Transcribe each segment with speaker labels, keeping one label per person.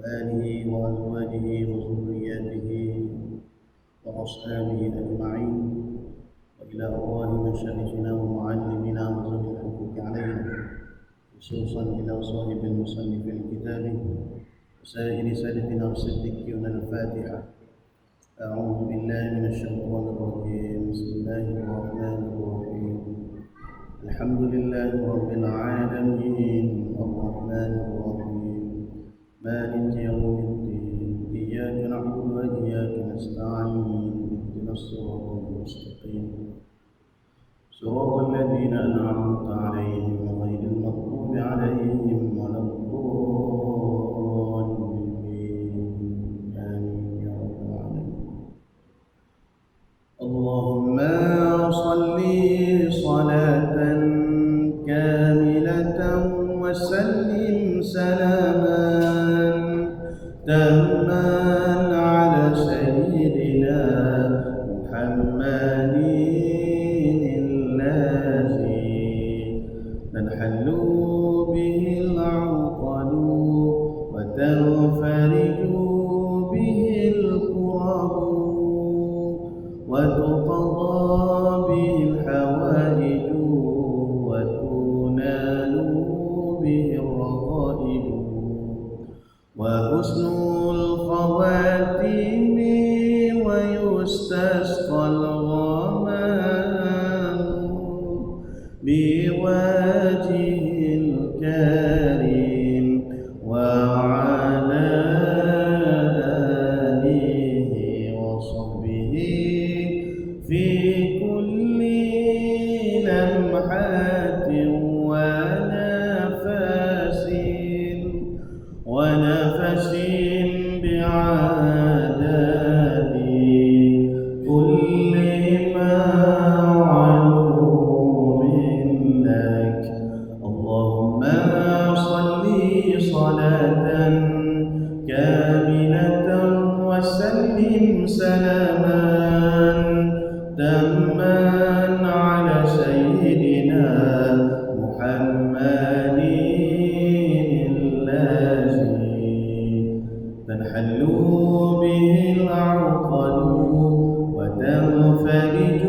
Speaker 1: وآله وأزواجه وذرياته وأصحابه أجمعين، وإلى أرواح مشايخنا ومعلمنا وذوي الحقوق علينا، خصوصا إلى صاحب المصنف الكتاب وسائر سادتنا والصديقين. الفاتحة. أعوذ بالله من الشيطان الرجيم. بسم الله الرحمن الرحيم. الحمد لله رب العالمين الرحمن الرحيم مالك يوم الدين، إياك نعبد وإياك نستعين، اهدنا الصراط المستقيم صراط الذين أنعمت عليهم غير المغضوب عليهم ولا الضالين. آمين يا رب العالمين. اللهم صل صلاة كاملة وسلم سلاما تاما على سيدنا محمد الذي تنحل به العقد وتنفرج به الكرب وتقضى به الحوائج وتنال به الرغائب، وحسن الخواتيم ويستسقى الغمام بوجه الكريم وعلى آله وصحبه في كل لمحة ونفس بعدد كل معلوم لك. اللهم صل صلاة كاملة وسلم سلاما تاما على سيدنا محمد تنحل به العقد وتنفرج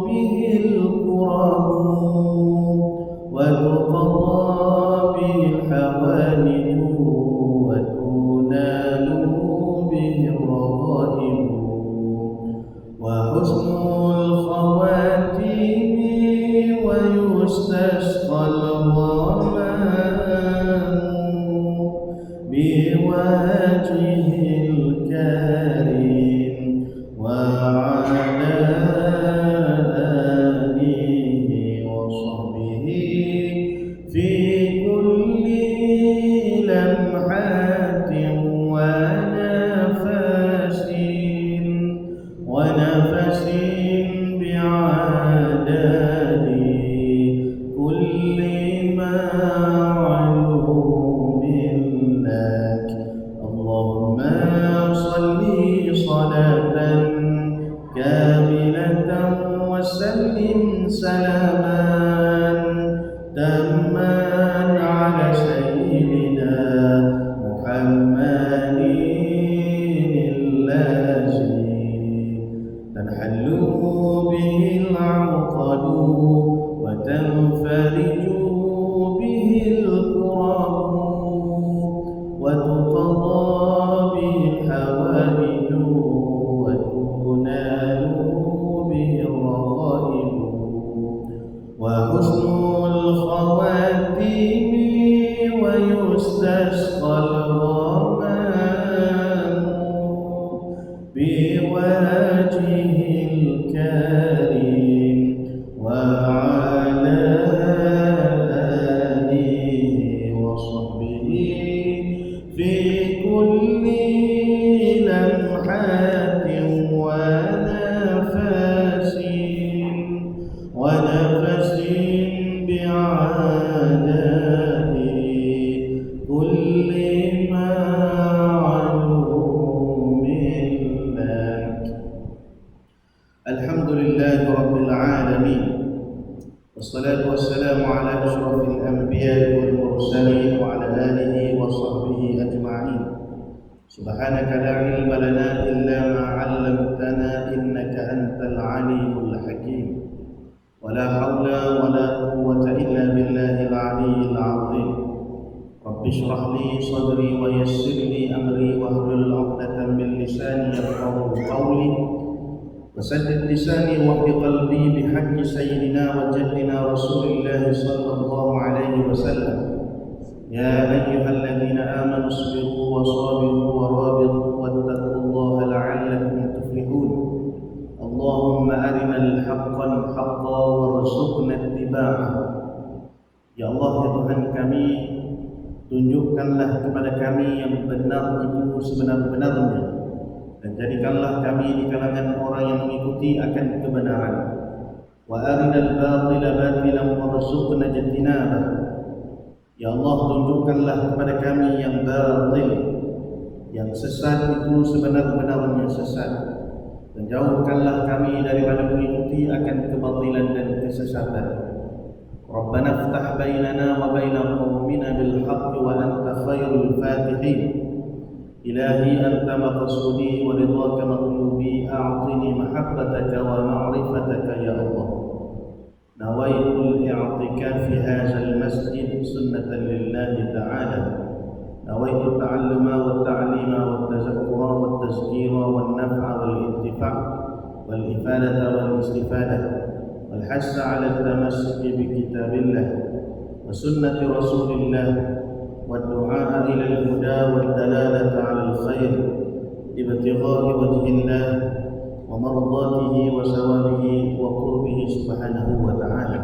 Speaker 1: به الكرب وتقضى به الحوائج وتنال به الرغائب، وحسن الخواتيم ويستسقى الغمام بوجه الكريم وعلى آله وصحبه في كل لمحة ونفس بعدد كل معلوم لك. اللهم صل صلاة كاملة وسلم سلاما تاما على سيدنا محمد الذي تنحل به العقد وتنفرج به الكرب وتقضى به الحوائج وتنال به الرغائب، وحسن الخواتيم ويستسقى الغمام بوجه الكريم وعلى آله وصحبه في كل لمحة ونفس بعدد كل معلوم لك. الحمد لله رب العالمين، والصلاة والسلام على أشرف الأنبياء والمرسلين وعلى آله وصحبه أجمعين. Subhanaka la ilma lana illa ma 'allamtana innaka antal alimul hakim. Wala haula wala quwwata illa billahil aliyyil 'azim. Rabbi shrah li sadri wa yassir li amri wahlul 'uqdatam min lisani yafqahu qawli. Wasaddid lisani wahdi qalbi bihaqqi sayyidina wa jaddina Rasulillah sallallahu alaihi wasallam. يا أيها الذين آمنوا اصبروا وصابروا ورابطوا واتقوا الله لعلكم تفلحون. اللهم أرنا الحق حقا وارزقنا اتباعه. Ya Allah, ya Tuhan kami, tunjukkanlah kepada kami yang benar itu sebenar-benarnya, dan jadikanlah kami di kalangan orang yang mengikuti akan kebenaran. Wa arinal batila batilan warzuqna ijtinabah. Ya Allah, tunjukkanlah kepada kami yang batil, yang sesat itu sebenar-benarnya sesat, dan jauhkanlah kami daripada mengikuti akan kebatilan dan kesesatan. Rabbana iftah bainana wa baina qaumina bil haqqi wa anta khairul fatihin. Ilahi anta maqsudi wa ridwaka matlubi, a'tini mahabbataka wa ma'rifataka ya Allah. Nawaitul i'tikaf fi hadzal masjid sunnatan lillahi ta'ala. Nawaitu ta'alluma wa ta'lima wa tazakkura wa tazkira wa naf'a wal intifa' wal ifadata wal istifadah wal hassa 'ala at-tamassuki bi kitabillah wa sunnati rasulillah wa du'a ila al-huda wal dalalata 'ala al-khair ibtigha'i wajhillah wa mardatihi wa sawabihi wa qurbihi subhanahu wa ta'ala.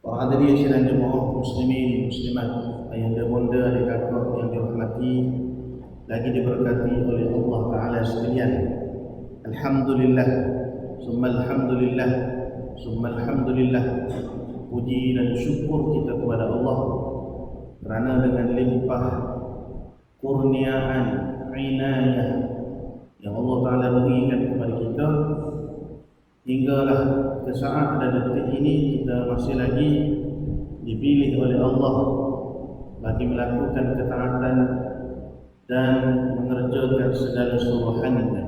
Speaker 1: Para hadirin sidang jemaah muslimin muslimat, ayahanda bunda adik kakak yang dirahmati lagi diberkati oleh Allah Ta'ala sekalian. Alhamdulillah, summa alhamdulillah, summa alhamdulillah. Puji dan syukur kita kepada Allah kerana dengan limpah kurniaan inayah yang Allah Ta'ala berikan kepada kita, hinggalah ke saat dan detik ini kita masih lagi dipilih oleh Allah bagi melakukan ketaatan dan mengerjakan segala suruhannya.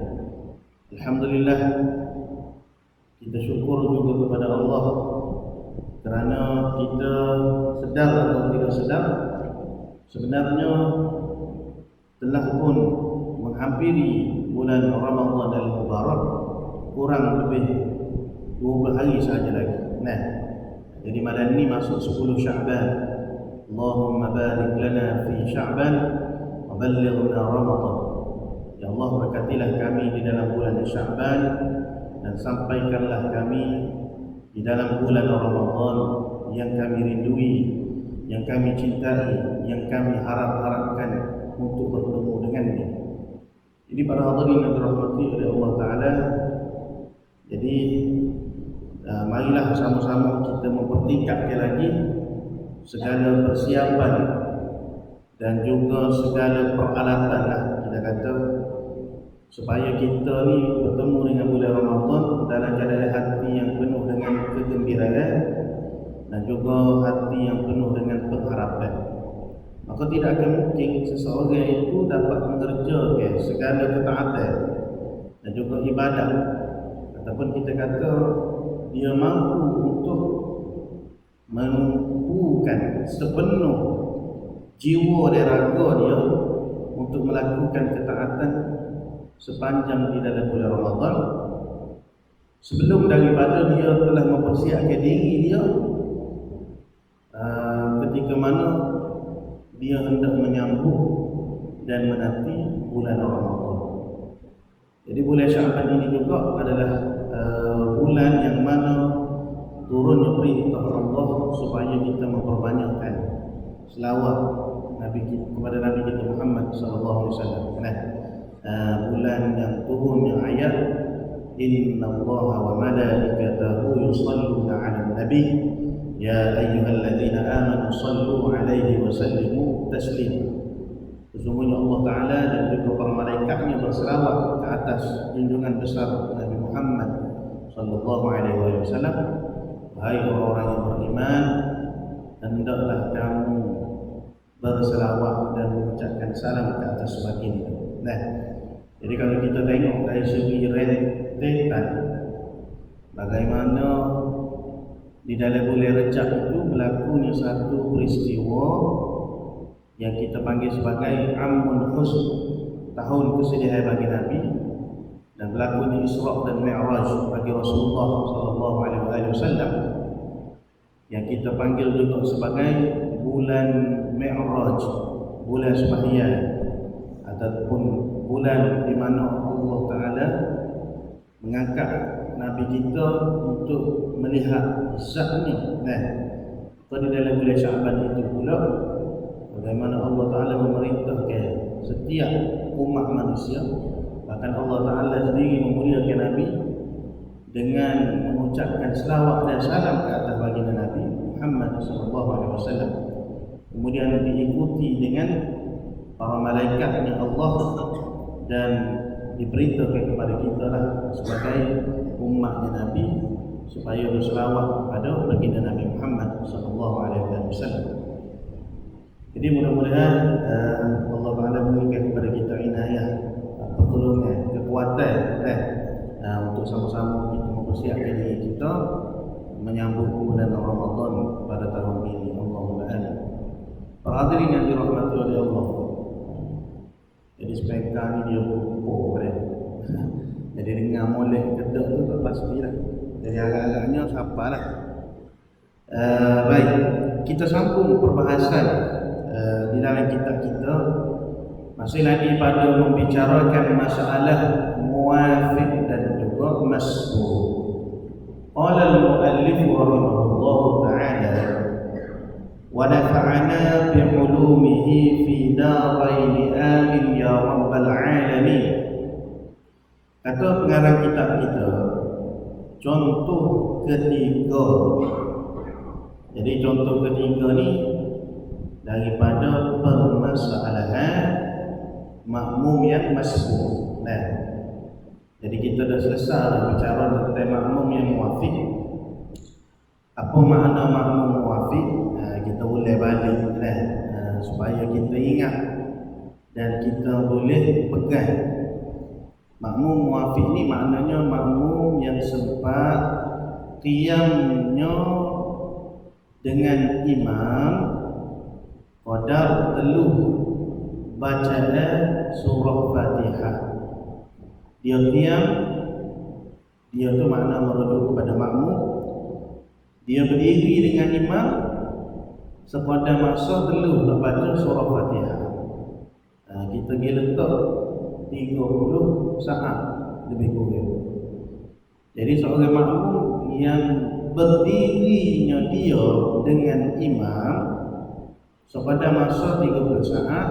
Speaker 1: Alhamdulillah, kita syukur juga kepada Allah kerana kita sedar atau tidak sedar, sebenarnya telah pun menghampiri bulan Ramadan al-Mubarak, kurang lebih 20 hari sahaja lagi. Jadi malam ini masuk 10 Sya'ban. Allahumma barik lana fi Sya'ban wa ballighna Ramadan. Ya Allah, berkatilah kami di dalam bulan Sya'ban dan sampaikanlah kami di dalam bulan Ramadan yang kami rindui, yang kami cintai, yang kami harapkan untuk bertemu dengannya. Jadi para hadirin yang dirahmati oleh Allah Ta'ala, jadi marilah sama-sama kita mempertingkatkan lagi segala persiapan dan juga segala peralatan kita kata, supaya kita ni bertemu dengan bulan Ramadan dalam keadaan hati yang penuh dengan kegembiraan dan juga hati yang penuh dengan pengharapan. Maka tidak akan mungkin seseorang itu dapat mengerjakan segala ketaatan dan juga ibadah, ataupun kita kata dia mampu untuk menumpukan sepenuh jiwa dan raga dia untuk melakukan ketaatan sepanjang di dalam bulan Ramadan, sebelum daripada dia telah mempersiapkan diri dia ketika mana dia hendak menyambut dan menanti bulan Ramadan. Jadi bulan Sya'ban ini juga adalah bulan yang mana turunnya perintah Allah supaya kita memperbanyakkan selawat kepada Nabi kita Muhammad sallallahu alaihi wasallam. Bulan yang turunnya ayat innallaha wa malaikatahu yusalluna 'alan nabi ya ayyuhalladzina amanu sallu 'alaihi wa sallimu taslima. Sesungguhnya Allah Ta'ala dan juga para malaikatnya berselawat ke atas junjungan besar Nabi Muhammad sallallahu alaihi wasallam. Wahai orang-orang yang beriman, hendaklah kamu berselawat dan mengucapkan salam ke atas baginda. Nah, jadi kalau kita tengok dari segi rentetan bagaimana di dalam bulan Rejab itu berlakunya satu peristiwa yang kita panggil sebagai Amul Husn, tahun kesedihan bagi Nabi, dan berlakunya Isra dan Mi'raj bagi Rasulullah sallallahu alaihi wasallam, yang kita panggil juga sebagai bulan Mi'raj, bulan sembahyang, ataupun bulan di mana Allah Taala mengangkat Nabi kita untuk melihat zatnya. Nah, pada dalam bulan Syaban itu pula bagaimana Allah Taala memerintahkan setiap umat manusia, bahkan Allah Taala sendiri memuliakan Nabi dengan mengucapkan selawat dan salam ke atas baginda Nabi Muhammad sallallahu alaihi wasallam. Kemudian diikuti dengan para malaikatnya Allah, dan diperintahkan kepada kita lah sebagai umatnya Nabi supaya berselawat kepada baginda Nabi Muhammad sallallahu alaihi wasallam. Jadi mudah-mudahan Allah Taala memberikan kepada kita inayah, pertolongan, kekuatan untuk sama-sama kita mempersiapkan diri kita menyambut bulan Ramadan pada tahun ini. Allahumma amin. Para hadirin yang dirahmati oleh Allah, jadi speaker ni dia pupuk pada jadi dengar molek kedok tu tak pastilah. Jadi agak-agaknya siapa lah. Baik, kita sambung perbahasan di dalam kitab kita masih lagi pada membicarakan masalah muwafiq dan juga masbuq. Qala al-muallif rahimahullah ta'ala wa nafa'ana bi 'ulumihi fi darain amin ya rabbal alamin. Kata pengarang kitab kita, contoh ketiga. Jadi contoh ketiga ni daripada permasalahan makmum yang masbuq. Nah, jadi kita dah selesai dah bicara tentang makmum yang muwafiq. Apa makna makmum muwafiq? Kita boleh balik supaya kita ingat dan kita boleh pegang. Makmum muwafiq ni maknanya makmum yang sempat qiyamnya dengan imam qadar teluh bacaan surah Fatihah. Dia qiyam, dia tu makna merujuk kepada makmum. Dia berdiri dengan imam sepada masa teluh nak baca surah Fatihah. Kita pergi letak 30 saat lebih kurang. Jadi seorang makmum yang berdirinya dia dengan imam sepada masa 30 saat,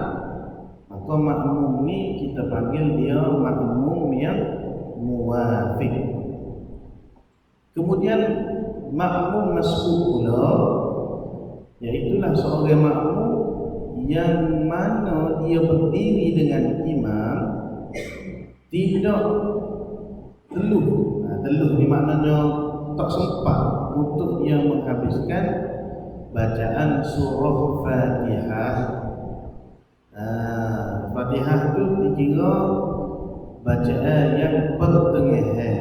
Speaker 1: maka makmum ni kita panggil dia makmum yang muwafiq. Kemudian makmum masbuq pula, iaitulah seorang makmum yang mana dia berdiri dengan imam tidak teluh. Teluh ni maknanya tak sempat untuk dia menghabiskan bacaan surah Fatihah. Fatihah tu dikira bacaan yang pertengahan,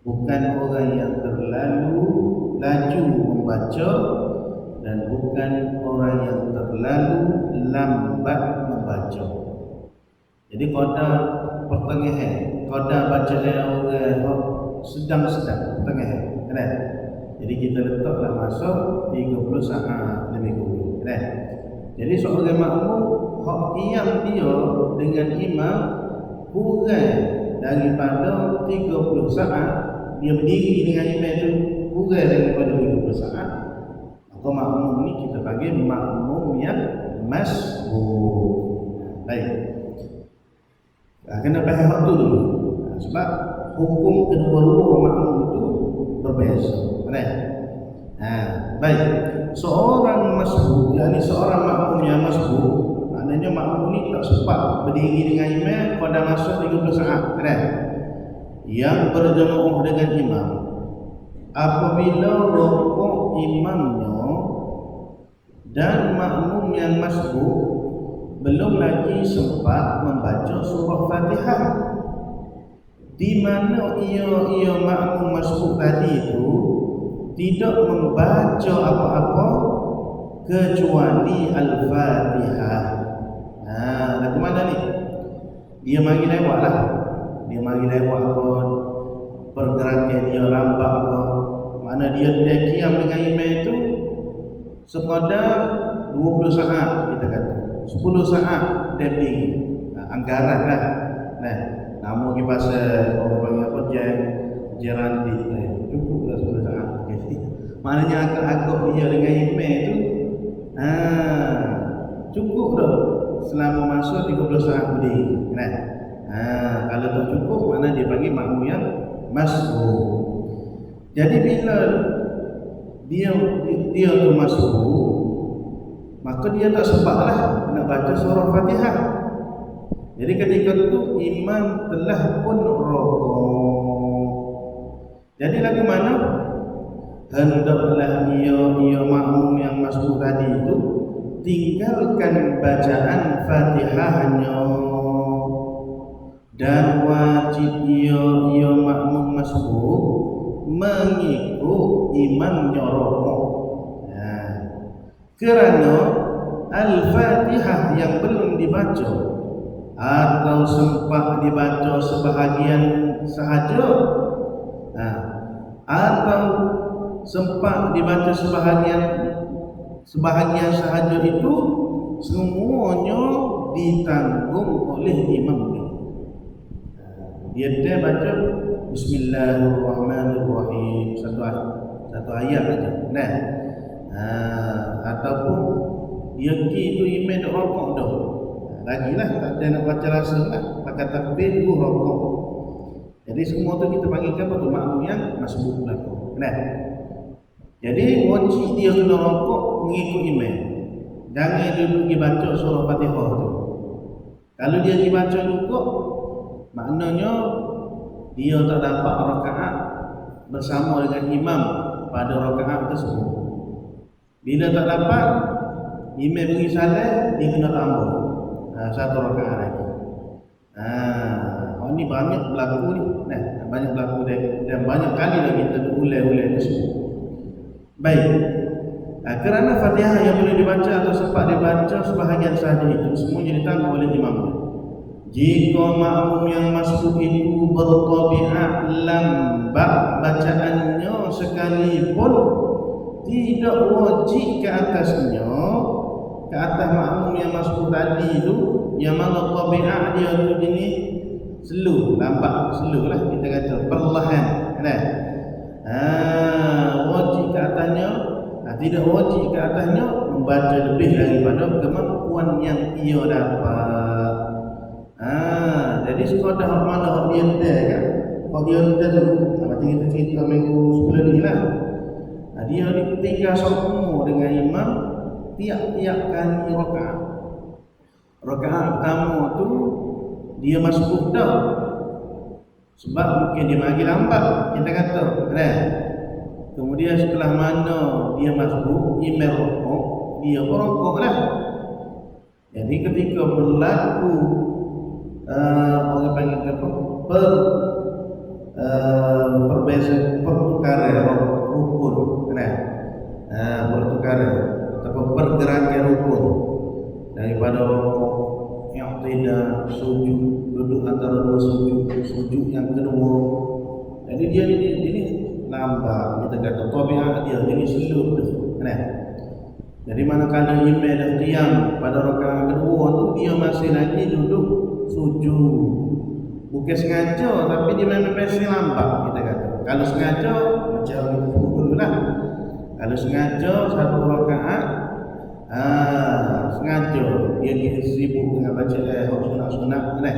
Speaker 1: bukan orang yang terlalu laju membaca dan bukan orang yang terlalu lambat membaca. Jadi qada pertengahan, qada bacaan orang sedang-sedang pertengahan, kan? Jadi kita letaklah masa 30 saat lebih kurang, kan? Jadi seorang makmum hak qiyam dia dengan imam kurang daripada 30 saat, dia berdiri dengan imam itu kurang daripada 30 saat, maka makmum ni kita panggil makmum yang masbuq. Baik. Kena faham hak tu dulu. Sebab hukum kedua-dua makmum itu berbeza, kan? Baik. Seorang masbuq, yakni seorang makmum yang masbuq, maknanya makmum ni tak sempat berdiri dengan imam pada masa 30 saat, kan? Yang berjamaah dengan imam, apabila rukuk imamnya dan makmum yang masbuk belum lagi sempat membaca surah Fatihah, di mana ia makmum masbuk tadi itu tidak membaca apa-apa kecuali Al-Fatihah. Lagu mana ni? Dia mari lewat lah. Dia mari lewat pun pergerakan dia lambat ke. Mana dia kiam dengan imam itu sekadar 20 saat kita kata. 10 saat dia pergi. Anggaran lah. Nah, nama di pasal orang panggil apa jerandi. Cukup lah 10 saat. Maknanya agak-agak dia dengan imam itu cukup dah selama masa 30 saat berdiri. Nah, kalau tak cukup, mana dia panggil makmum yang masbuk. Jadi bila dia tu masbuk, maka dia tak sempatlah nak baca surah Fatihah. Jadi ketika itu imam telah pun rukuk. Jadi lagu mana? Hendaklah ia makmum yang masbuk tadi itu tinggalkan bacaan Fatihahnya, dan wajib ia makmum masbuk mengikut imamnya rukuk. Kerana Al-Fatihah yang belum dibaca atau sempat dibaca sebahagian sahaja, atau sempat dibaca sebahagian sahaja, itu semuanya ditanggung oleh imamnya. Dia baca Bismillahirrahmanirrahim satu ayat saja. Nah, ataupun dia itu imam duk rokok dah. Lagilah tak ada nak baca rasa lah, pakai takbir tu rokok. Jadi semua tu kita panggilkan betul makmum yang masbuk belakang. Nah, jadi wajib dia kena rokok mengikut imam. Jangan dia pergi baca surah Fatihah tu. Kalau dia dibaca juga, maknanya dia tak dapat rakaat bersama dengan imam pada rakaat tersebut. Bila tak dapat, imam beri salam, dia kena tambah satu rakaat lagi. Ini banyak berlaku ni. Nah, banyak berlaku dan banyak kali lagi kita ulang-ulang tersebut. Baik. Kerana Fatihah yang boleh dibaca atau sempat dibaca sebahagian sahaja itu semuanya ditanggung oleh imamnya. Jika makmum yang masbuk itu bertabiat lambat bacaannya sekalipun, tidak wajib ke atasnya, ke atas makmum yang masbuk tadi itu, yang mana tabiat dia tu jenis slow, lambat, slow lah kita kata, perlahan kan? Wajib ke atasnya, tidak wajib ke atasnya membaca lebih daripada kemampuan yang ia dapat. Jadi sekadar mana dia kan, kalau dia tu macam kita cerita minggu sebelum ni lah, dia tinggal sama dengan imam tiap-tiap kali rakaat. Rakaat pertama tu dia masbuk dah, sebab mungkin dia mari lambat kita kata kan. Kemudian setelah mana dia masbuk, imam rokok, dia berokok lah. Jadi ketika berlaku orang panggil apa? Pertukaran rukun, kan? Pertukaran atau pergerakan rukun daripada rukuk yang tidak sujud, duduk antara dua sujud yang kedua. Jadi dia ini lambat, kita kata tabiat dia jadi slow tu, kan? Jadi manakala imam dah diam pada rakaat kedua tu, dia masih lagi duduk sujud. Bukan sengaja, tapi dia memang pasti lambat kita kata. Kalau sengaja, macam kita sebut dulu lah. Kalau sengaja satu rakaat, sengaja dia sibuk dengan baca sunat-sunat kan?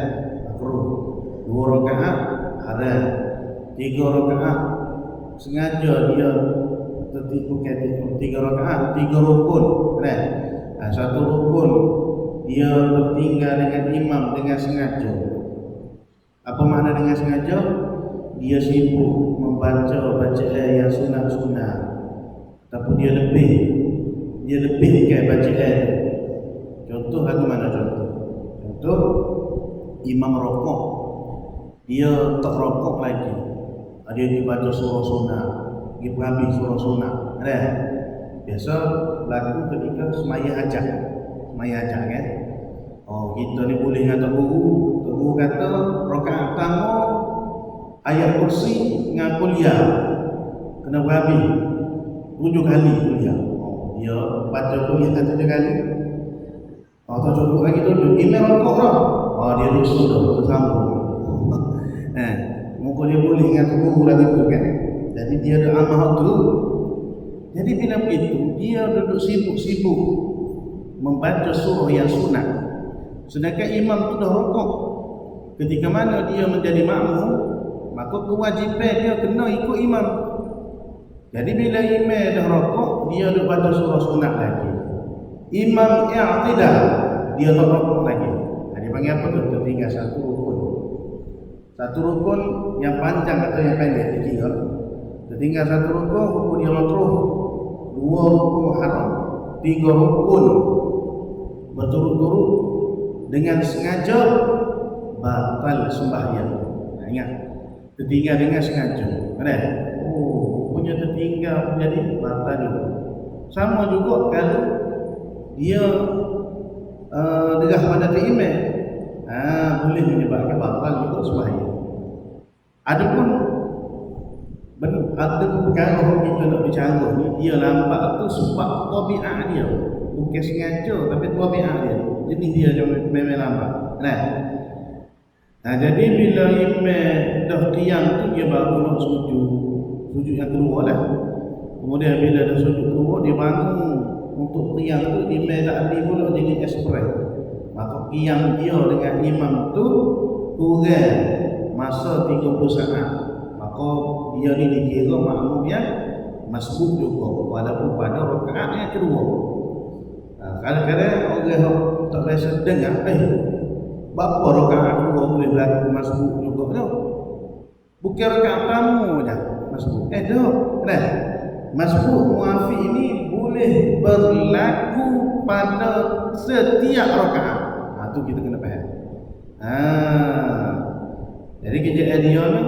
Speaker 1: Makruh. 2 rakaat haram. 3 rakaat sengaja dia tertipu ke 3 rakaat, 3 rukun kan? Satu rukun dia tertinggal dengan imam dengan sengaja. Apa makna dengan sengaja? Dia sibuk membaca bacaan yang sunat-sunat, tapi dia dia lebih ke bacaan. Contoh lagu mana contoh? Contoh imam rokok, dia tak rokok lagi, dia dibaca surah sunnah, dia habis surah sunnah. Ada biasa lagu ketika semaya hajat kan. Oh, kita ni boleh kata guru kata rakaat pertama ayat kursi dengan kuliah kena habis 7 kali kuliah. Oh, dia baca kuliah 7 kali. Atau cukup lagi tu email rokok dah. Oh, dia sudah tersambung. Muka dia boleh dengan guru lagi tu kan. Jadi dia ada amal tu. Jadi bila begitu dia duduk sibuk-sibuk membaca surah yang sunat. Sedangkan imam tu dah rokok. Ketika mana dia menjadi makmum, maka kewajipan dia kena ikut imam. Jadi bila imam dah rokok, dia duduk baca surah sunat lagi. Imam i'tidal, dia tak rokok lagi. Dia panggil apa tu? Tertinggal satu rukun. Satu rukun yang panjang atau yang pendek dikira. Tertinggal satu rukun yang makruh. 2 rukun haram, 3 rukun berturut-turut dengan sengaja batal sembahyang. Ingat, tertinggal dengan sengaja. Ada? Oh, punya tertinggal jadi batal juga. Sama juga kalau dia degah pada imam, boleh menyebabkan batal juga sembahyang. Adapun ada perkara kita nak bicara ni, dia lambat tu sebab tabiat dia, bukan sengaja tapi tabiat dia. Jadi dia memang lambat. Nah, jadi bila imam dah qiyam tu dia baru nak sujud yang kedua lah. Kemudian bila dah sujud kedua dia bangun untuk qiyam tu, imam tak ada pula jadi ekspres. Maka qiyam dia dengan imam tu kurang masa 30 saat. Maka dia ni dikira makmum yang masbuk juga walaupun pada rakaat yang kedua. Kadang-kadang orang tak biasa dengar, berapa rakaat kedua boleh berlaku masbuk juga tu. Bukan rakaat pertama je masbuk. Dah. Masbuk muafi ini boleh berlaku pada setiap rakaat. Tu kita kena faham. Jadi kejadian dia ni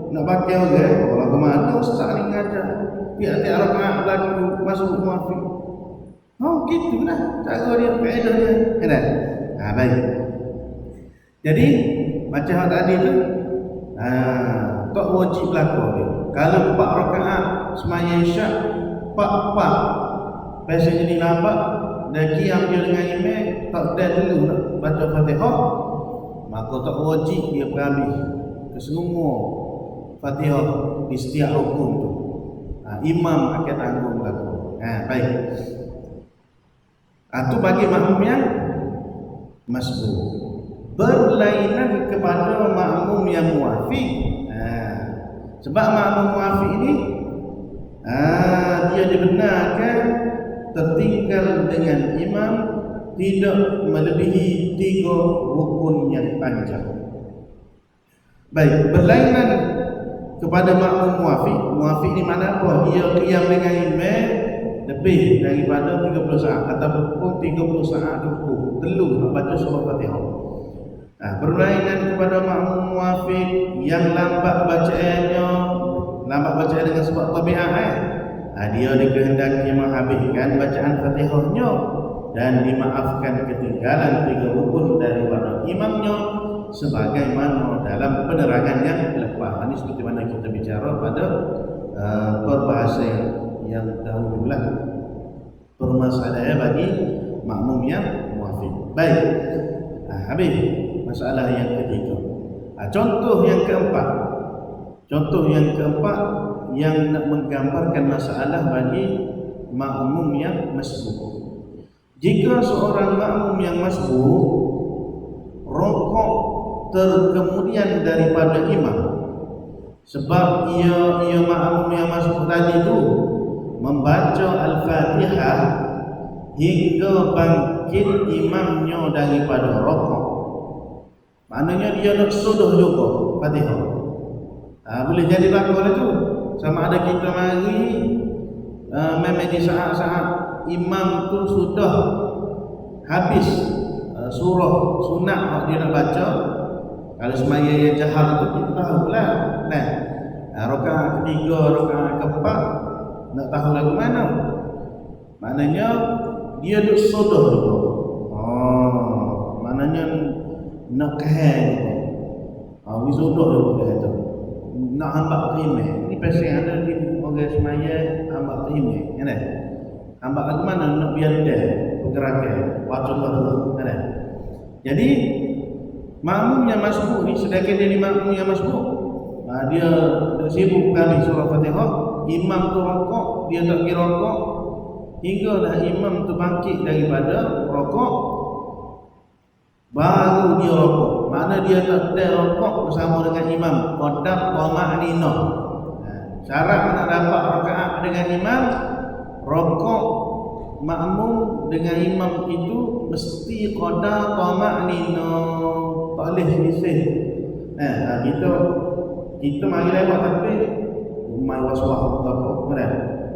Speaker 1: nak pakai orang, kalau ke mana ustaz ni ngajar tiap-tiap rakaat berlaku masbuk muafi. Oh, gitulah cara dia, kaedah dia. Kan? Baik. Jadi macam hal tadi tu, tak wajib berlaku dia. Kalau 4 rakaat semaya isyak, 4 biasa jadi lambat dan qiyam dia dengan imam tak ada dulu nak baca Fatihah, maka tak wajib dia berhabis kesemua Fatihah di setiap rukun tu. Imam akan tanggung berlaku. Baik. Itu bagi makmum yang masbuk. Berlainan kepada makmum yang muafiq. Sebab makmum muafiq ini dia dibenarkan tertinggal dengan imam tidak melebihi 3 rukun yang panjang. Baik, berlainan kepada makmum muafiq. Muafiq ni mana apa? Dia qiyam dengan imam lebih daripada 30 saat ataupun 30 saat cukup perlu nak baca surah Fatihah. Berlainan kepada makmum muafiq yang lambat bacaannya, lambat bacaan dengan sebab tabiat, dia dikehendaki menghabiskan bacaan Fatihahnya dan dimaafkan ketinggalan 3 rukun daripada imamnya sebagaimana dalam penerangan yang lepas. Ini seperti mana kita bicara pada perbahasan yang dahulu lah, permasalahan bagi makmum yang muafiq. Baik, habis masalah yang ketiga. Contoh yang keempat yang nak menggambarkan masalah bagi makmum yang masbuk. Jika seorang makmum yang masbuk rokok terkemudian daripada imam, sebab ia makmum yang masbuk tadi tu membaca Al-Fatihah hingga bangkit imamnya daripada rokok, maknanya dia nak sudah juga Fatihah. Boleh jadi lakukan itu. Sama ada kita mari memang di saat-saat imam tu sudah habis surah sunat dia nak baca, kalau semaya yang jahar tu kita tahu lah. Nah, rakaat ketiga, rakaat keempat nak tahu lagu mana? Maknanya dia duk sodoh juga. Maknanya nak kahal juga. Wisodoh juga dia kata. Nak hambak terima. Ini pasal ada di orang semaya hambak terima. Kan? Hambak lagu mana? Nak biar dia pergerakan. Waktu Allah. Kan? Jadi makmum yang masbuk ni, sedangkan dia ni makmum yang masbuk, dia sibuk kali surah Fatihah, imam tu rokok, dia tak kira rokok hinggalah imam tu bangkit daripada rokok, baru dia rokok. Mana dia tak ada rokok bersama dengan imam, qadar tama'ninah. Syarat nak dapat rakaat dengan imam, rokok makmum dengan imam itu mesti qadar tama'ninah, tak boleh selisih. Kita mari lewat tapi umai waswah apa mana?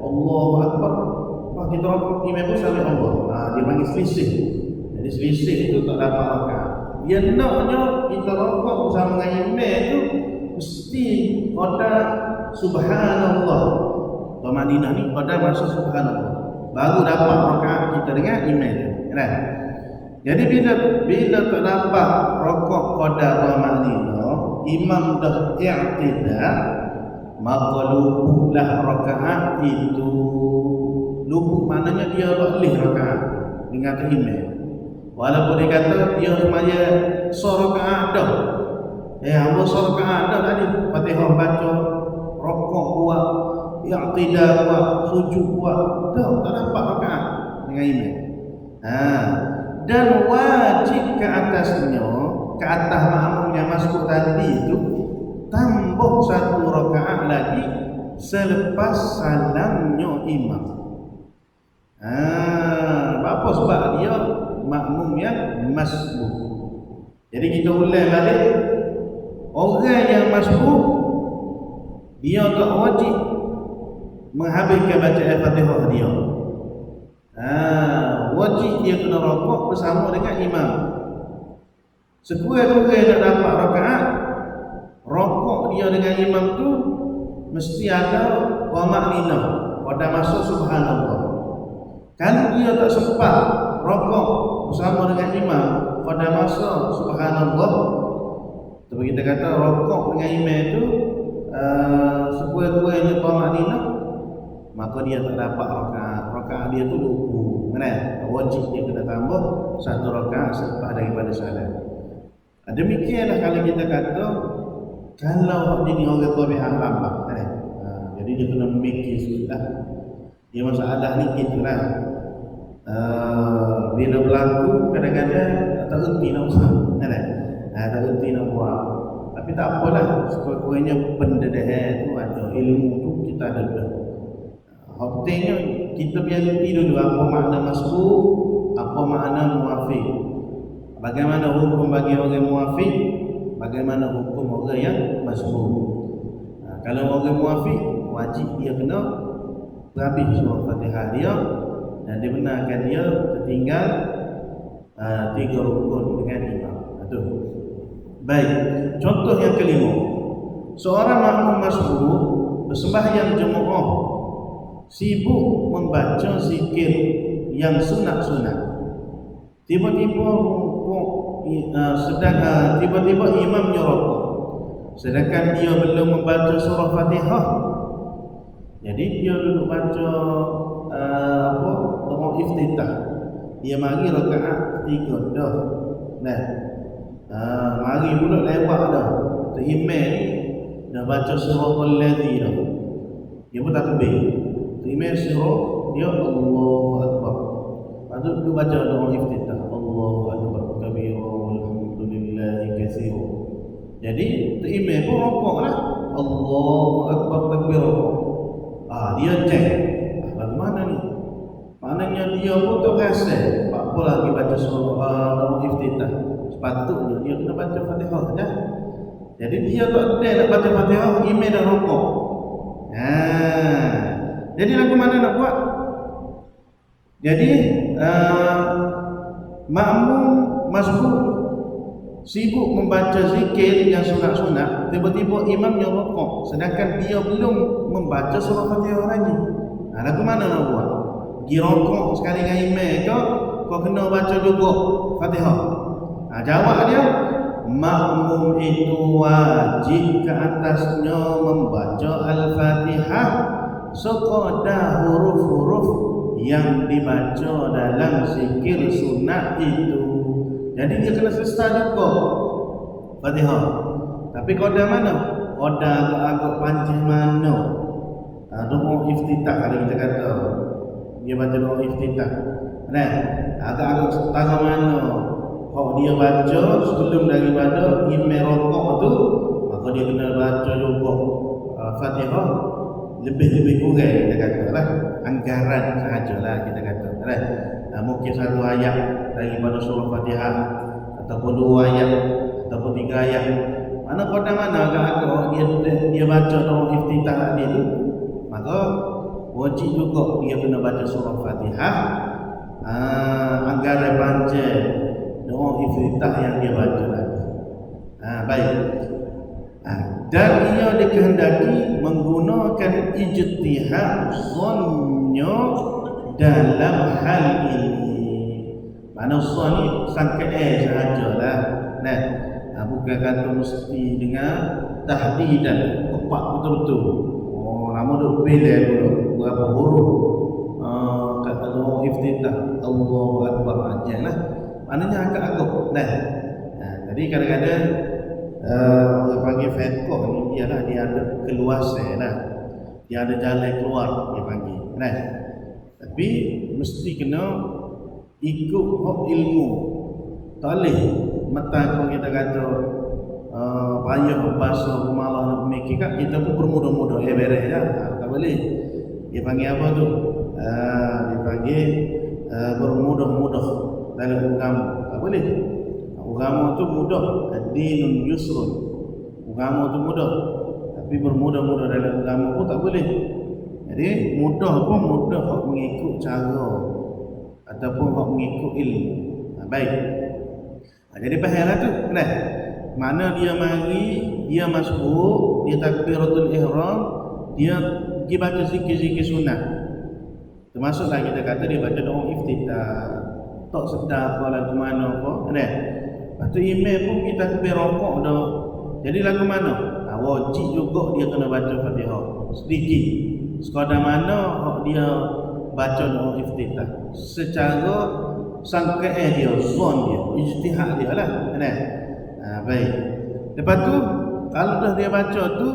Speaker 1: Allahu akbar. Kita rokok imam pun sampai Allah. Dia panggil selisih. Jadi selisih itu tak dapat rakaat. Dia naknya kita rokok bersama dengan imam itu mesti qadar subhanallah. Tama'ninah ni qadar maksud subhanallah. Baru dapat rakaat kita dengan imam tu. Kan? Jadi bila tak dapat rokok qadar tama'ninah, imam dah i'tidal, maka luputlah rakaat itu. Luput maknanya dia tak boleh rakaat dengan imam. Walaupun dia kata dia semaya rakaat dah. Allah rakaat dah tadi. Fatihah baca, rokok buat, i'tidal buat, sujud buat, dah tak dapat rakaat dengan imam. Dan wajib ke atasnya, ke atas makmum yang masuk tadi itu, tambah satu rakaat lagi selepas salamnya imam. Apa sebab dia makmum yang masbuk? Jadi kita ulang balik, orang yang masbuk dia tak wajib menghabiskan bacaan Al-Fatihah dia. Wajib dia kena rokok bersama dengan imam. Sekurang-kurangnya nak dapat rakaat, rokok dia dengan imam tu mesti ada tama'ninah pada masa subhanallah. Kalau dia tak sempat rokok bersama dengan imam pada masa subhanallah, sebab kita kata rokok dengan imam itu sekurang-kurangnya tama'ninah, maka dia tak dapat rakaat. Rakaat dia tu lupa. Kan? Wajib dia kena tambah satu rakaat selepas daripada salat. Demikianlah kalau kita kata kalau jadi orang tabi'ah lambat, kan? Jadi dia kena memikir sudah. Dia masalah ni gitulah. Bila berlaku kadang-kadang tak reti nak buat, kan? Tak reti nak buat. Tapi tak apalah, sekurang-kurangnya benda dah tu ada, ilmu tu kita ada dah. Pentingnya kita biar reti dulu apa makna masbuk, apa makna muafiq. Bagaimana hukum bagi orang muafiq, bagaimana hukum orang yang masbuk. Kalau orang muafiq, wajib dia kena berhabis surah Fatihah dia, dan dibenarkan dia tertinggal 3 rukun dengan imam. Itu. Baik, contoh yang kelima. Seorang makmum masbuk bersembahyang jemaah, sibuk membaca zikir yang sunat-sunat. Tiba-tiba tiba-tiba imamnya rokok, sedangkan dia belum membaca surah Fatihah. Jadi dia duduk baca doa iftitah. Dia mari rakaat 3 dah. Mari pula lewat dah. Imam dah baca surah Al-Ladzi dah. Dia pun tak takbir. Imam surah dia Allahu Akbar. Patut dia baca doa iftitah. Allahu Akbar kabira walhamdulillahi katsira. Jadi imam pun rokoklah. Allahu Akbar takbir. Dia cek bagaimana ni? Maknanya dia pun tak rasa apa lagi baca surah doa iftitah. Sepatutnya dia kena baca Fatihah saja. Jadi dia tak ada nak baca Fatihah, imam dah rokok. Jadi lagu mana nak buat? Jadi makmum masbuk sibuk membaca zikir yang sunat-sunat, tiba-tiba imamnya rukuk sedangkan dia belum membaca surah Fatihah lagi. Lagu mana nak buat? Pergi rukuk sekali dengan imam ke, kau kena baca juga Fatihah. Jawab dia, makmum itu wajib ke atasnya membaca Al-Fatihah sekadar huruf-huruf yang dibaca dalam zikir sunat itu. Jadi dia kena selesai juga Fatihah. Tapi qada mana? Qada agak panjang mana? Doa iftitah kalau kita kata. Dia baca doa iftitah. Nah, agak-agak setengah mana? Kalau dia baca sebelum daripada imam rukuk tu, maka dia kena baca juga Fatihah lebih-lebih kurang kita katalah, anggaran sahajalah kita kata. Mungkin satu ayat daripada surah Fatihah ataupun dua ayat ataupun tiga ayat. Mana agak-agak dia baca doa iftitah tadi tu, maka wajib juga dia kena baca surah Fatihah anggaran panjang doa iftitah yang dia baca tadi. Baik. Dan ia dikehendaki menggunakan ijtihad zonnya dalam hal ini. Mana zon ni sangka sahajalah. Bukan kata mesti dengan tahdidan tepat betul-betul. Nama duk bela dulu berapa huruf. Kata doa iftitah Allahu Akbar ajalah. Maknanya agak-agak. Jadi kadang-kadang orang panggil fiqh ni dia ada keluasan lah. Dia ada jalan keluar dia panggil. Tapi mesti kena ikut ilmu. Tak boleh mata kalau kita kata payah bahasa malah nak mikir kat kita pun bermudah-mudah beres dah. Tak boleh. Dia panggil apa tu? Dia panggil bermudah-mudah dalam agama. Tak boleh. Agama tu mudah, ad-dinun yusrun. Agama tu mudah, tapi bermudah-mudah dalam agama pun tak boleh. Jadi mudah pun mudah hak mengikut cara ataupun hak mengikut ilmu. Baik. Jadi pahallah tu, kan? Mana dia mari, dia masuk, dia takbiratul ihram, dia pergi baca zikir-zikir sunat. Termasuklah kita kata dia baca doa iftitah. Tak sedar apa lagu mana apa, kan? Lepas tu imam pun kita takbir rukuk dah. Jadi lagu mana? Wajib juga dia kena baca Fatihah sedikit. Sekadar mana hak dia baca doa iftitah secara sangkaan dia, zon dia, ijtihad dia lah, kan? Baik. Lepas tu kalau dah dia baca tu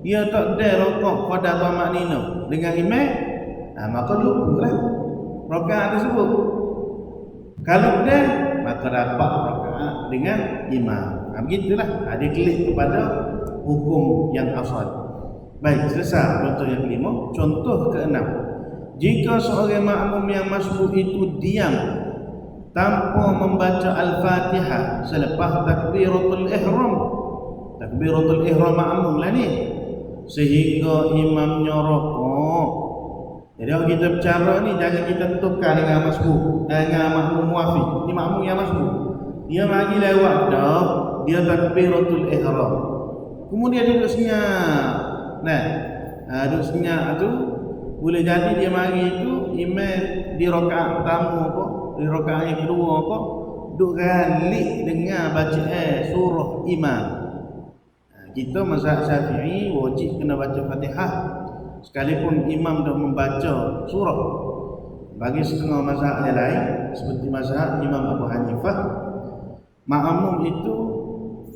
Speaker 1: dia tak ada rukuk pada tamak nino dengan imam, maka lupalah rakaat tersebut. Kalau dah maka dapat rakaat dengan imam. Begitulah. Dia klik kepada hukum yang asal. Baik, selesai contoh yang kelima. Contoh keenam. Jika seorang makmum yang masbuk itu diam tanpa membaca Al-Fatihah selepas takbiratul ihram. Takbiratul ihram makmum lah ni. Sehingga imamnya rukuk. Jadi kalau kita bercara ni jangan kita tukar dengan masbuk, dengan makmum muafiq. Ni makmum yang masbuk. Dia mari lewat dah, dia takbiratul ihram. Kemudian dia duduk senyap. Duduk senyap tu boleh jadi dia mari tu imam di rakaat pertama apa, di rakaat yang kedua apa, duduk galik dengan bacaan surah imam. Kita mazhab Syafi'i wajib kena baca Fatihah sekalipun imam dah membaca surah. Bagi setengah mazhab yang lain seperti mazhab Imam Abu Hanifah, makmum itu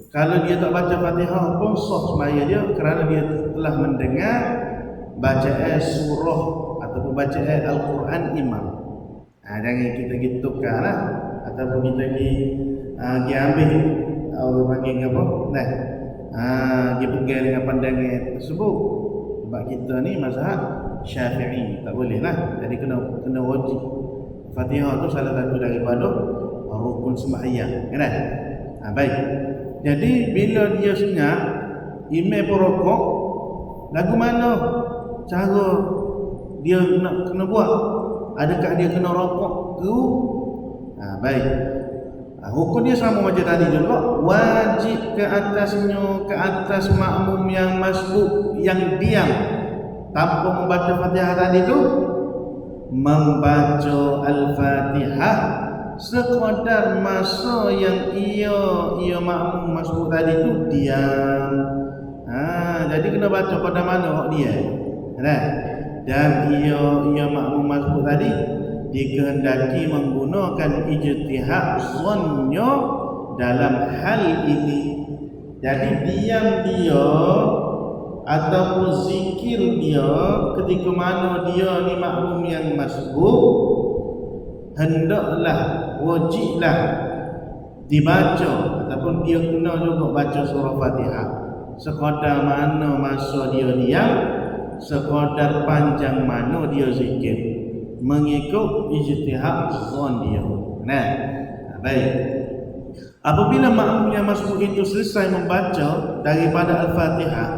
Speaker 1: kalau dia tak baca Fatihah pun sah sembahyang dia kerana dia telah mendengar bacaan surah ataupun bacaan Al-Quran imam. Jangan kita tukarlah ataupun kita pergi ambil orang panggil apa? Dia pegang dengan pandangan tersebut. Sebab kita ni mazhab Syafi'i, tak boleh lah. Jadi kena wajib. Fatihah tu salah satu daripada rukun sembahyang, kan? Baik. Jadi bila dia senyap, imam pun rukuk, lagu mana cara dia nak kena buat? adakah dia kena rokok tu? Baik. Hukum dia sama macam tadi juga, wajib ke atas makmum yang masbuk yang diam tanpa membaca Fatihah tadi tu, membaca Al-Fatihah sekadar masa yang ia makmum masbuk tadi tu diam. Jadi kena baca pada mana dia. Dan ia makmum masbuk tadi dikehendaki menggunakan ijtihad zonnya dalam hal ini. Jadi diam dia ataupun zikir dia ketika mana dia ni makmum yang masbuk, hendaklah, wajiblah dibaca ataupun dia kena juga baca surah Fatihah sekadar mana masa dia diam, sekadar panjang mana dia zikir, mengikut ijtihad zon dia. Baik. Apabila makmum yang masbuk itu selesai membaca daripada Al-Fatihah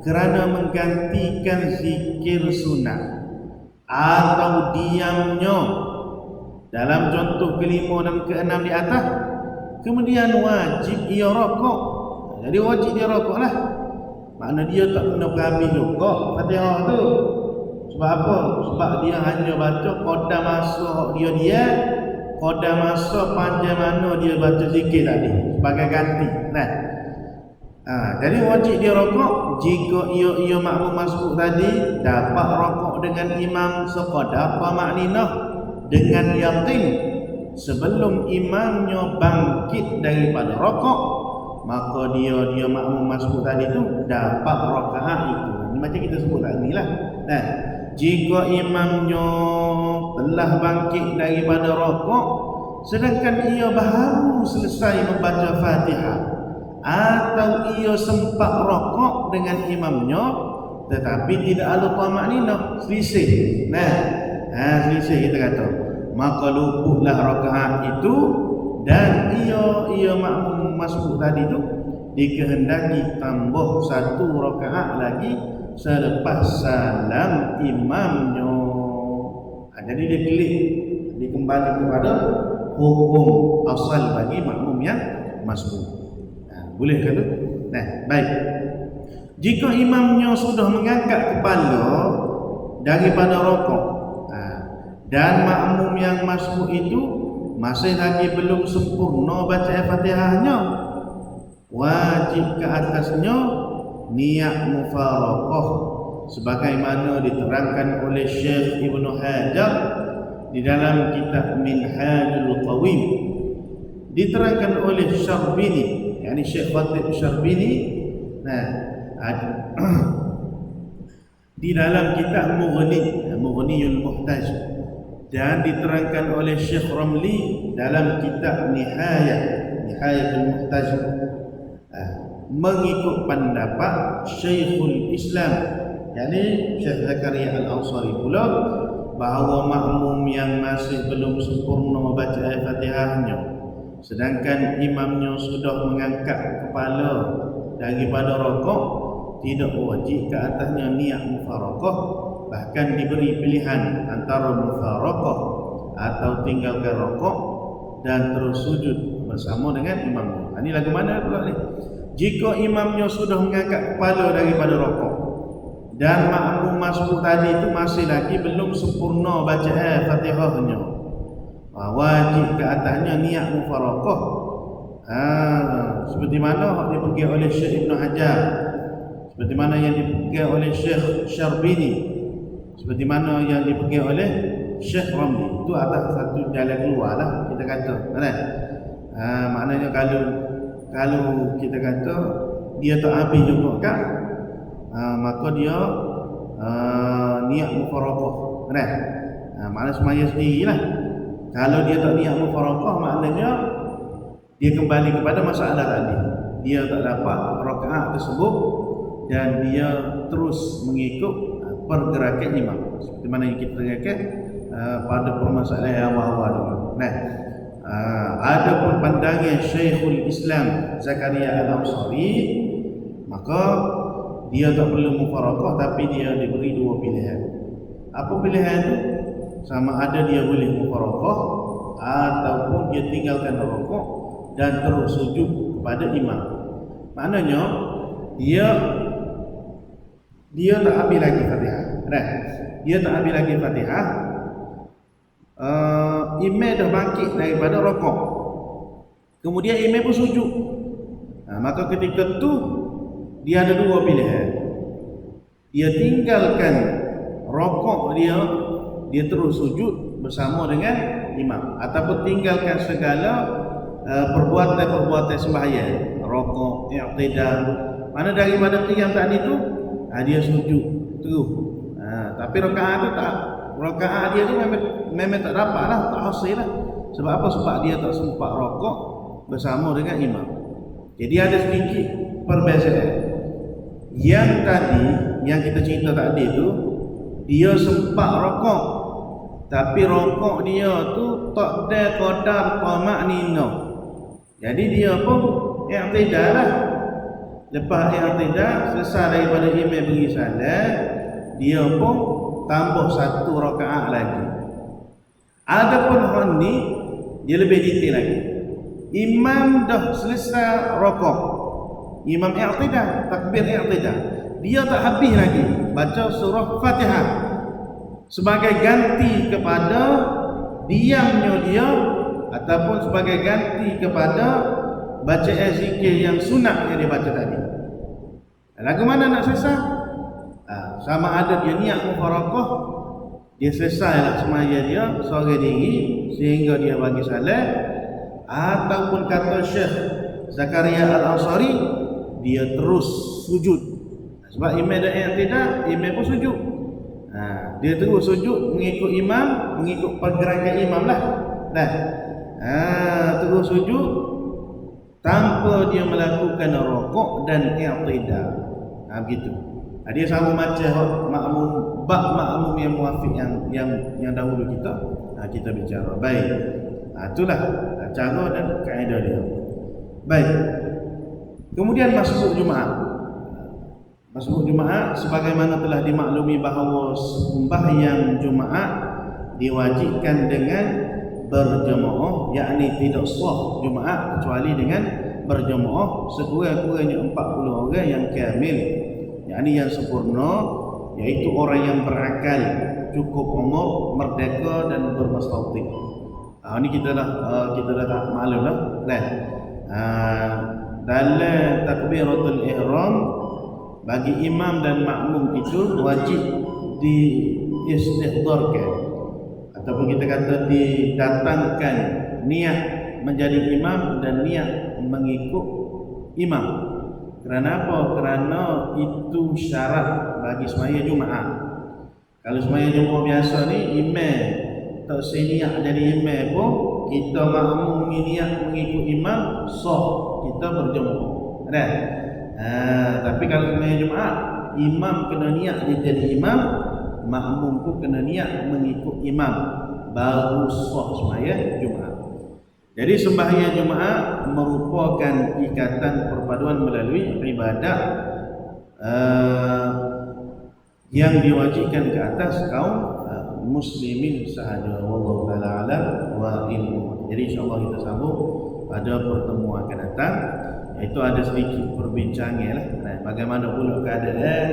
Speaker 1: kerana menggantikan zikir sunat atau diamnya dalam contoh kelima dan keenam di atas, kemudian wajib ia rokok. Jadi wajib dia rokok lah. Makna dia tak kena berhabis juga Fatihah tu. Sebab apa? Sebab dia hanya baca qadar masa dia qadar masa panjang mana dia baca zikir tadi sebagai ganti. Jadi wajib dia rokok jika ia makmum masbuk tadi dapat rokok dengan imam sekadar apa makninah dengan yakin sebelum imamnya bangkit daripada rokok, maka dia makmum masbuk tadi tu dapat rakaat itu. Ini macam kita sebut tadi lah. Jika imamnya telah bangkit daripada rokok sedangkan ia baru selesai membaca Fatihah, atau ia sempat rokok dengan imamnya tetapi tidak ada tamakninah, selisih. Selisih kita kata, maka luputlah rakaat itu dan ia makmum masbuk tadi tu dikehendaki tambah satu rakaat lagi selepas salam imamnya. Jadi dia kembali kepada hukum asal bagi makmum yang masbuk. Boleh ke tu? Baik. Jika imamnya sudah mengangkat kepala daripada rokok dan makmum yang masbuk itu masih lagi belum sempurna baca Fatihahnya, wajib ke atasnya niat mufaraqah sebagaimana diterangkan oleh Syekh Ibnu Hajar di dalam kitab Minhajul Qawim, diterangkan oleh Syarbini, yakni Syekh Khatib Syarbini di dalam kitab Mughniyul Muhtaj, dan diterangkan oleh Syekh Ramli dalam kitab Nihayatul Muhtaj, mengikut pendapat Syekhul Islam, yakni Syekh Zakaria Al-Ansari pula, bahawa makmum yang masih belum sempurna baca Al-Fatihahnya sedangkan imamnya sudah mengangkat kepala daripada rokok, tidak wajib ke atasnya niat mufaraqah, bahkan diberi pilihan antara mufaraqah atau tinggalkan rokok dan terus sujud bersama dengan imamnya. Ini lagu mana pula ni? Jika imamnya sudah mengangkat kepala daripada rokok dan makmum masbuk tadi itu masih lagi belum sempurna baca Fatihahnya, wajib ke atasnya niat mufaraqah. Seperti mana yang dipegang oleh Syekh Ibnu Hajar, seperti mana yang dipegang oleh Syekh Syarbini, seperti mana yang dipegang oleh Syekh Ramli. Itu atas satu jalan keluar lah kita kata. Maknanya kalau kita kata dia tak habis juga kan, maka dia niat mufaraqah. Maknanya semaya sendirilah. Kalau dia tak niat mufaraqah, maknanya dia kembali kepada masalah tadi. Dia tak dapat rakaat tersebut dan dia terus mengikut pergerakan imam. Seperti mana yang kita dengarkan pada permasalahan awal-awal dulu. Adapun pandangan Syekhul Islam Zakaria Al-Ansari, maka dia tak perlu mufaraqah, tapi dia diberi dua pilihan. Apa pilihan itu? sama ada dia boleh mufaraqah ataupun dia tinggalkan rokok dan terus sujud kepada imam. Maknanya dia tak habis lagi Fatihah. Dia tak habis lagi Fatihah. Imam dah bangkit daripada rokok. Kemudian imam pun sujud. Maka ketika tu dia ada dua pilihan. Dia tinggalkan rokok dia terus sujud bersama dengan imam, ataupun tinggalkan segala perbuatan sembahyang, rokok, i'tidal. Mana daripada tiga tadi tu dia sujud terus. Tapi rakaat dia tu memang tak dapat lah, tak hasil lah. Sebab apa? Sebab dia tak sempat rokok bersama dengan imam. Jadi ada sedikit perbezaan. Yang tadi, yang kita cerita tadi tu, dia sempat rokok, tapi rokok dia tu tak ada qadar tamakninah. Jadi dia pun i'tidal lah. Lepas i'tidal, selesai daripada imam bagi salat, dia pun tambah satu rakaat lagi. Adapun hal ni dia lebih detail lagi. Imam dah selesai rokok, imam i'tidal, takbir i'tidal, dia tak habis lagi baca surah Fatihah sebagai ganti kepada diamnya dia, ataupun sebagai ganti kepada bacaan zikir yang sunat yang dia baca tadi. Lagu mana nak selesai? Sama ada dia niat mufaraqah, dia selesailah semaya dia seorang diri sehingga dia bagi salat, ataupun kata Syekh Zakaria Al-Ansari, dia terus sujud. Sebab imam dah i'tidal, imam pun sujud. Dia terus sujud mengikut imam, mengikut pergerakan imam lah. Terus sujud tanpa dia melakukan rokok dan i'tidal. Begitu. Dia sama macam makmum yang muafiq yang dahulu kita bicara. Baik. Itulah cara dan kaedah dia. Baik. Kemudian masbuk Jumaat. Masbuk Jumaat sebagaimana telah dimaklumi bahawa sembahyang Jumaat diwajibkan dengan berjemaah, yakni tidak sah Jumaat kecuali dengan berjemaah sekurang-kurangnya 40 orang yang kamil, yakni yang sempurna, iaitu orang yang berakal, cukup umur, merdeka dan bermustautin. Ini kita dah tak maklum lah. Dalam takbiratul ihram bagi imam dan makmum itu wajib diistihdarkan, ataupun kita kata didatangkan niat menjadi imam dan niat mengikut imam. Kerana apa? Kerana itu syarat bagi sembahyang Jumaat. Kalau sembahyang Jumaat biasa ni, imam tak seniat jadi imam pun, kita makmum niat mengikut imam, sah kita berjemaah. Tapi kalau sembahyang Jumaat, imam kena niat dia jadi imam, makmum pun kena niat mengikut imam, baru sah sembahyang Jumaat. Jadi sembahyang Jumaat merupakan ikatan perpaduan melalui ibadat yang diwajibkan ke atas kaum muslimin sahaja. Wallahu ta'ala alam wa ilmu. Jadi insya-Allah kita sambung pada pertemuan akan datang, iaitu ada sedikit perbincangan lah. Bagaimana pula keadaan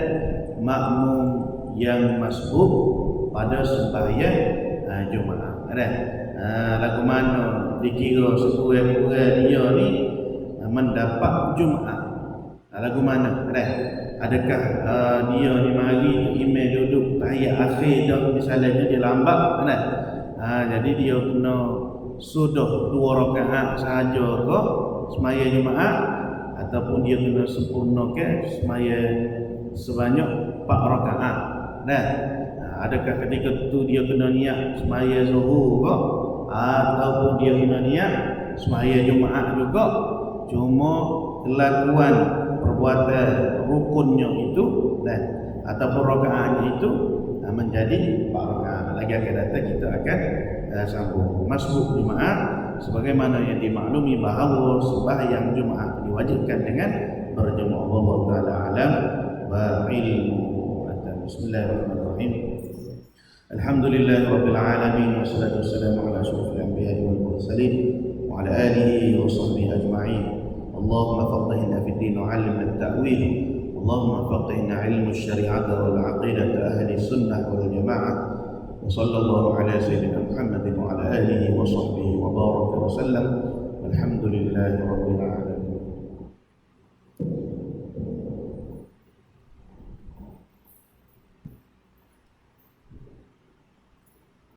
Speaker 1: makmum yang masbuk pada sembahyang Jumaat. Lagu mana dikira sekurang-kurang dia ni mendapat Jumaat. Lagu mana? Adakah dia ni mari imam duduk tahiyat akhir dah, misalnya dia lambat jadi dia kena sudah 2 rakaat sahaja ke sembahyang Jumaat, ataupun dia kena sempurnakan sembahyang sebanyak 4 rakaat. Adakah ketika tu dia kena niat sembahyang zuhur ke, ataupun dia kena niat sembahyang Jumaat juga, cuma kelakuan perbuatan rukunnya itu ataupun rakaatnya itu menjadi 4 rakaat. Lagi akan datang kita akan sambung masbuk Jumaat sebagaimana yang dimaklumi bahawa sembahyang Jumaat diwajibkan dengan berjemaah. Allah Taala alam wa ilmu. Bismillahirrahmanirrahim. Alhamdulillahi Rabbil Alamin, wassalatu wassalamu ala asyrafil anbiya'i wal mursalin wa ala alihi wa sahbihi ajma'in. Allahumma faqihna fid din wa 'allimna at-ta'wil. Allahumma faqihna 'ilma asy-syari'ati wal 'aqidati ahli sunnah wal jamaa'ah. Wa sallallahu ala sayyidina Muhammadin wa ala alihi wa sahbihi wa baraka wa sallam. Walhamdulillahi rabbil alamin.